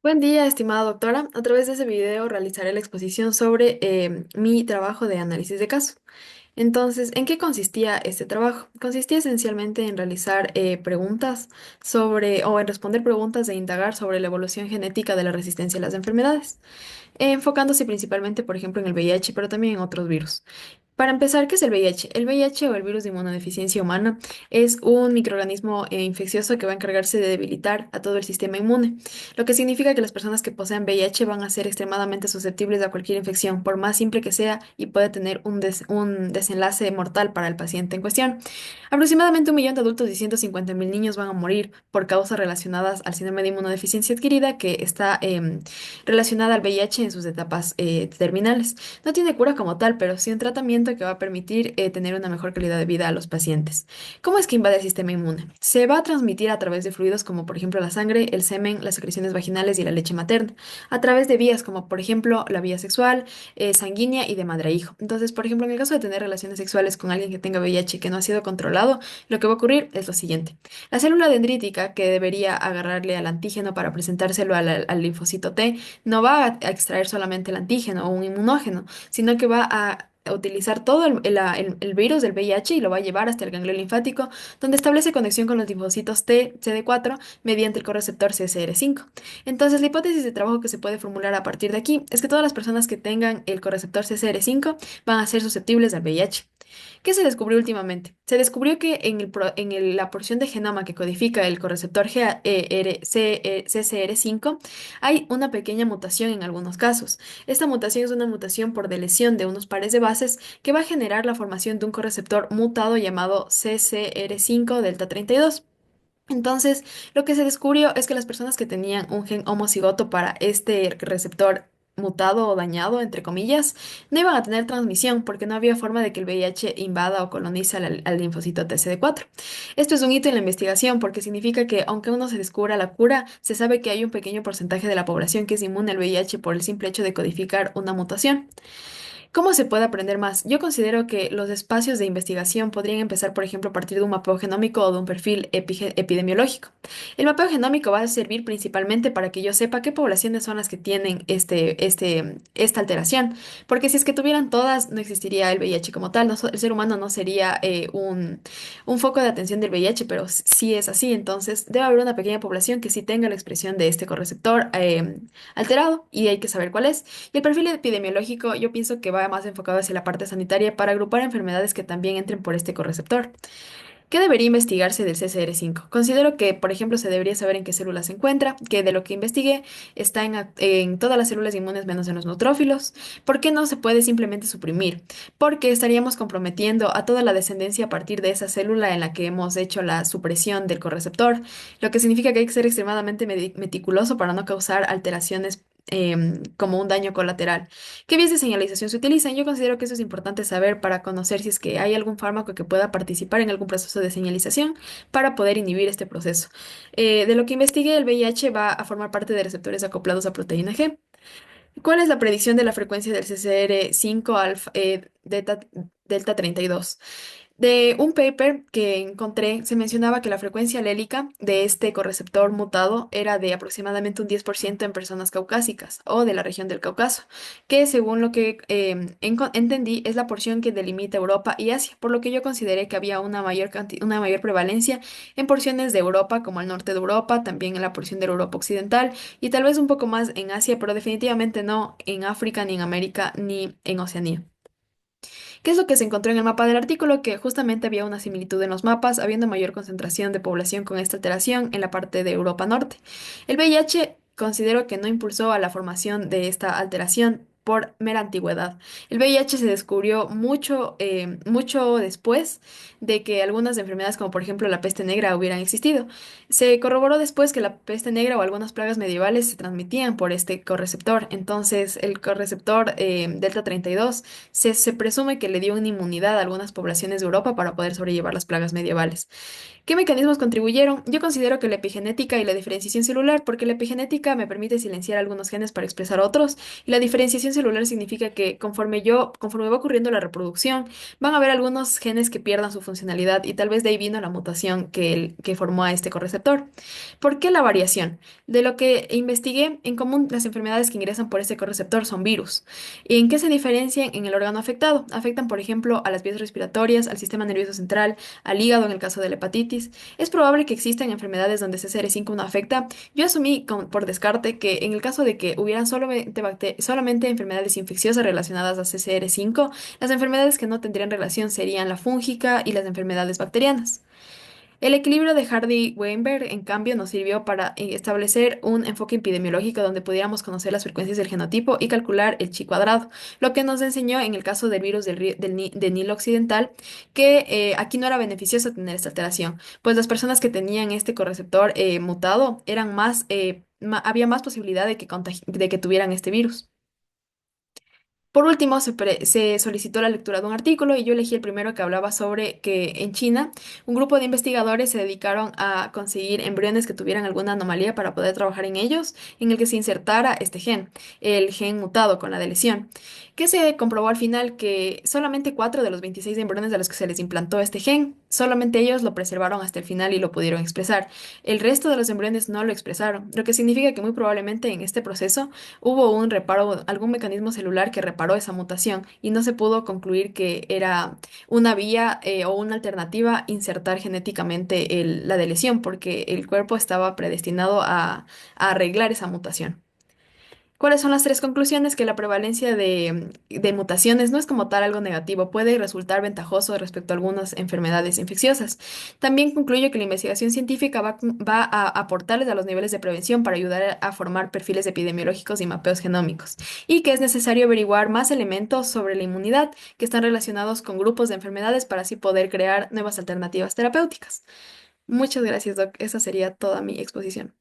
Buen día, estimada doctora. A través de ese video realizaré la exposición sobre mi trabajo de análisis de caso. Entonces, ¿en qué consistía este trabajo? Consistía esencialmente en realizar preguntas sobre, o en responder preguntas e indagar sobre la evolución genética de la resistencia a las enfermedades, enfocándose principalmente, por ejemplo, en el VIH, pero también en otros virus. Para empezar, ¿qué es el VIH? El VIH o el virus de inmunodeficiencia humana es un microorganismo infeccioso que va a encargarse de debilitar a todo el sistema inmune, lo que significa que las personas que poseen VIH van a ser extremadamente susceptibles a cualquier infección, por más simple que sea, y puede tener un desenlace mortal para el paciente en cuestión. Aproximadamente 1 millón de adultos y 150.000 niños van a morir por causas relacionadas al síndrome de inmunodeficiencia adquirida, que está relacionada al VIH en sus etapas terminales. No tiene cura como tal, pero sí un tratamiento que va a permitir tener una mejor calidad de vida a los pacientes. ¿Cómo es que invade el sistema inmune? Se va a transmitir a través de fluidos como por ejemplo la sangre, el semen, las secreciones vaginales y la leche materna, a través de vías como por ejemplo la vía sexual, sanguínea y de madre a hijo. Entonces, por ejemplo, en el caso de tener relaciones sexuales con alguien que tenga VIH que no ha sido controlado, lo que va a ocurrir es lo siguiente. La célula dendrítica que debería agarrarle al antígeno para presentárselo al linfocito T no va a extraer solamente el antígeno o un inmunógeno, sino que va a utilizar todo el virus del VIH y lo va a llevar hasta el ganglio linfático, donde establece conexión con los linfocitos T, CD4 mediante el correceptor CSR5. Entonces, la hipótesis de trabajo que se puede formular a partir de aquí es que todas las personas que tengan el correceptor CSR5 van a ser susceptibles al VIH. ¿Qué se descubrió últimamente? Se descubrió que la porción de genoma que codifica el correceptor CCR5 hay una pequeña mutación en algunos casos. Esta mutación es una mutación por delesión de unos pares de bases que va a generar la formación de un correceptor mutado llamado CCR5 delta 32. Entonces, lo que se descubrió es que las personas que tenían un gen homocigoto para este receptor mutado o dañado, entre comillas, no iban a tener transmisión porque no había forma de que el VIH invada o colonice al linfocito TCD4. Esto es un hito en la investigación porque significa que aunque aún no se descubra la cura, se sabe que hay un pequeño porcentaje de la población que es inmune al VIH por el simple hecho de codificar una mutación. ¿Cómo se puede aprender más? Yo considero que los espacios de investigación podrían empezar, por ejemplo, a partir de un mapeo genómico o de un perfil epidemiológico. El mapeo genómico va a servir principalmente para que yo sepa qué poblaciones son las que tienen esta alteración, porque si es que tuvieran todas, no existiría el VIH como tal, el ser humano no sería un foco de atención del VIH, pero sí es así, entonces debe haber una pequeña población que sí tenga la expresión de este correceptor alterado y hay que saber cuál es. Y el perfil epidemiológico yo pienso que va más enfocado hacia la parte sanitaria para agrupar enfermedades que también entren por este correceptor. ¿Qué debería investigarse del CCR5? Considero que, por ejemplo, se debería saber en qué células se encuentra, que de lo que investigué está en todas las células inmunes menos en los neutrófilos. ¿Por qué no se puede simplemente suprimir? Porque estaríamos comprometiendo a toda la descendencia a partir de esa célula en la que hemos hecho la supresión del correceptor, lo que significa que hay que ser extremadamente meticuloso para no causar alteraciones como un daño colateral. ¿Qué vías de señalización se utilizan? Yo considero que eso es importante saber para conocer si es que hay algún fármaco que pueda participar en algún proceso de señalización para poder inhibir este proceso. De lo que investigué, el VIH va a formar parte de receptores acoplados a proteína G. ¿Cuál es la predicción de la frecuencia del CCR5 alfa, delta 32? De un paper que encontré, se mencionaba que la frecuencia alélica de este correceptor mutado era de aproximadamente un 10% en personas caucásicas o de la región del Cáucaso, que según lo que entendí es la porción que delimita Europa y Asia, por lo que yo consideré que había una mayor prevalencia en porciones de Europa, como el norte de Europa, también en la porción de la Europa occidental y tal vez un poco más en Asia, pero definitivamente no en África, ni en América, ni en Oceanía. ¿Qué es lo que se encontró en el mapa del artículo? Que justamente había una similitud en los mapas, habiendo mayor concentración de población con esta alteración en la parte de Europa Norte. El VIH considero que no impulsó a la formación de esta alteración por mera antigüedad. El VIH se descubrió mucho después de que algunas enfermedades, como por ejemplo la peste negra, hubieran existido. Se corroboró después que la peste negra o algunas plagas medievales se transmitían por este correceptor. Entonces, el correceptor delta 32 se presume que le dio una inmunidad a algunas poblaciones de Europa para poder sobrellevar las plagas medievales. ¿Qué mecanismos contribuyeron? Yo considero que la epigenética y la diferenciación celular, porque la epigenética me permite silenciar algunos genes para expresar otros, y la diferenciación mutación celular significa que conforme va ocurriendo la reproducción, van a haber algunos genes que pierdan su funcionalidad y tal vez de ahí vino la mutación que formó a este correceptor. ¿Por qué la variación? De lo que investigué, en común las enfermedades que ingresan por este correceptor son virus. ¿En qué se diferencian en el órgano afectado? Afectan, por ejemplo, a las vías respiratorias, al sistema nervioso central, al hígado en el caso de la hepatitis. Es probable que existan enfermedades donde CCR5 no afecta. Yo asumí por descarte que en el caso de que hubieran solamente enfermedades infecciosas relacionadas a CCR5, las enfermedades que no tendrían relación serían la fúngica y las enfermedades bacterianas. El equilibrio de Hardy-Weinberg, en cambio, nos sirvió para establecer un enfoque epidemiológico donde pudiéramos conocer las frecuencias del genotipo y calcular el chi cuadrado, lo que nos enseñó en el caso del virus de Nilo occidental que aquí no era beneficioso tener esta alteración, pues las personas que tenían este correceptor mutado eran había más posibilidad de que tuvieran este virus. Por último, se solicitó la lectura de un artículo y yo elegí el primero que hablaba sobre que en China un grupo de investigadores se dedicaron a conseguir embriones que tuvieran alguna anomalía para poder trabajar en ellos, en el que se insertara este gen, el gen mutado con la deleción, que se comprobó al final que solamente 4 de los 26 embriones de los que se les implantó este gen, solamente ellos lo preservaron hasta el final y lo pudieron expresar. El resto de los embriones no lo expresaron, lo que significa que muy probablemente en este proceso hubo un reparo, algún mecanismo celular que reparó esa mutación y no se pudo concluir que era una vía o una alternativa insertar genéticamente la deleción porque el cuerpo estaba predestinado a arreglar esa mutación. ¿Cuáles son las tres conclusiones? Que la prevalencia de mutaciones no es como tal algo negativo, puede resultar ventajoso respecto a algunas enfermedades infecciosas. También concluyo que la investigación científica va a aportarles a los niveles de prevención para ayudar a formar perfiles epidemiológicos y mapeos genómicos, y que es necesario averiguar más elementos sobre la inmunidad que están relacionados con grupos de enfermedades para así poder crear nuevas alternativas terapéuticas. Muchas gracias, Doc. Esa sería toda mi exposición.